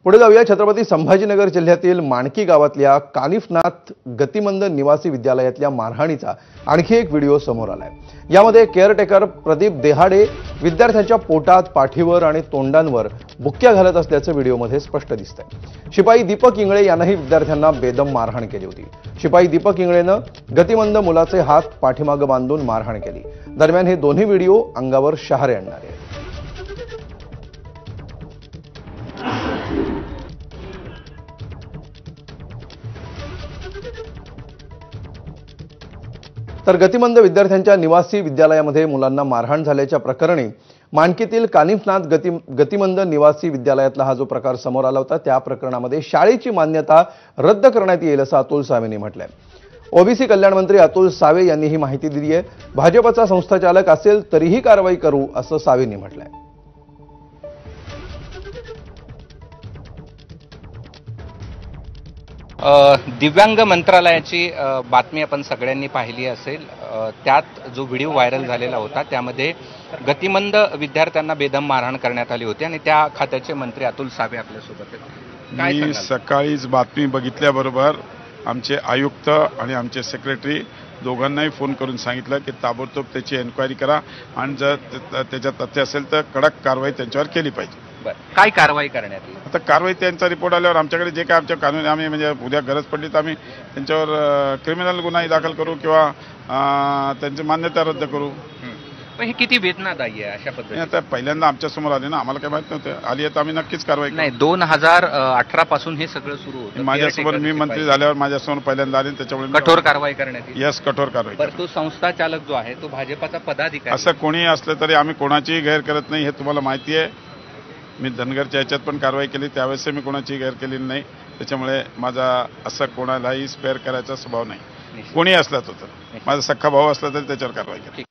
पुढे जाऊया छत्रपती संभाजीनगर जिल्ह्यातील माणकी गावातल्या कानिफनाथ गतिमंद निवासी विद्यालयातल्या मारहाणीचा आणखी एक व्हिडिओ समोर आलाय। यामध्ये केअरटेकर प्रदीप देहाडे विद्यार्थ्यांच्या पोटात, पाठीवर आणि तोंडांवर बुक्क्या घालत असल्याचं व्हिडिओमध्ये स्पष्ट दिसतंय। शिपाई दीपक इंगळे यांनाही विद्यार्थ्यांना बेदम मारहाण केली होती। शिपाई दीपक इंगळेनं गतिमंद मुलाचे हात पाठीमागे बांधून मारहाण केली। दरम्यान हे दोन्ही व्हिडिओ अंगावर शहारे आणणारे आहेत। तर गतिमंद विद्यार्थ्यांच्या निवासी विद्यालयामध्ये मुलांना मारहाण झाल्याच्या प्रकरणी माणकीतील कानिफनाथ गतिमंद निवासी विद्यालयातला हा जो प्रकार समोर आला होता, त्या प्रकरणामध्ये शाळेची मान्यता रद्द करण्यात येईल असं अतुल सावेंनी म्हटलंय। ओबीसी कल्याण मंत्री अतुल सावे यांनी ही माहिती दिली आहे। भाजपचा संस्थाचालक असेल तरीही कारवाई करू असं सावेंनी म्हटलंय। दिव्यांग मंत्रालयाची बातमी आपण सगळ्यांनी पाहिली असेल। त्यात जो व्हिडिओ व्हायरल झालेला होता त्यामध्ये गतिमंद विद्यार्थ्यांना बेदम मारहाण करण्यात आली होती आणि त्या खात्याचे मंत्री अतुल सावे आपल्यासोबत आहेत। मी सकाळीच बातमी बघितल्याबरोबर आमचे आयुक्त आणि आमचे सेक्रेटरी दोघांनाही फोन करून सांगितलं की ताबडतोब त्याची एन्क्वायरी करा आणि जर त्याच्यात तथ्य असेल तर कडक कारवाई त्यांच्यावर केली पाहिजे। काय कारवाई करण्यात येईल? आता कारवाई त्यांचा रिपोर्ट आल्यावर आमच्याकडे जे काय आमच्या कानून आम्ही म्हणजे उद्या गरज पडली तर आम्ही त्यांच्यावर क्रिमिनल गुन्हाही दाखल करू किंवा त्यांची मान्यता रद्द करू। पण हे किती वेदनादायी आहे अशा पद्धतीने? आता पहिल्यांदा आमच्या समोर आले ना, आम्हाला काय माहित नव्हतं, आली तर आम्ही नक्कीच कारवाई करू। नाही, 2018 पासून हे सगळं सुरू होतं। माझ्यासमोर मी मंत्री झाल्यावर माझ्यासमोर पहिल्यांदा आले, त्याच्यामुळे कठोर कारवाई करण्यात येईल। यस, कठोर कारवाई। पण तो संस्थाचालक जो आहे तो भाजपाचा पदाधिकारी, असं कोणी असलं तरी आम्ही कोणाचीही गैर करत नाही, हे तुम्हाला माहिती आहे। मी धनगरच्या याच्यात पण कारवाई केली, त्यावेळेस मी कोणाची गैर केलेली नाही, त्याच्यामुळे माझा असं कोणालाही स्पेअर करायचा स्वभाव नाही। कोणी असला तो तर माझा सख्खा भाऊ असला तरी त्याच्यावर कारवाई केली।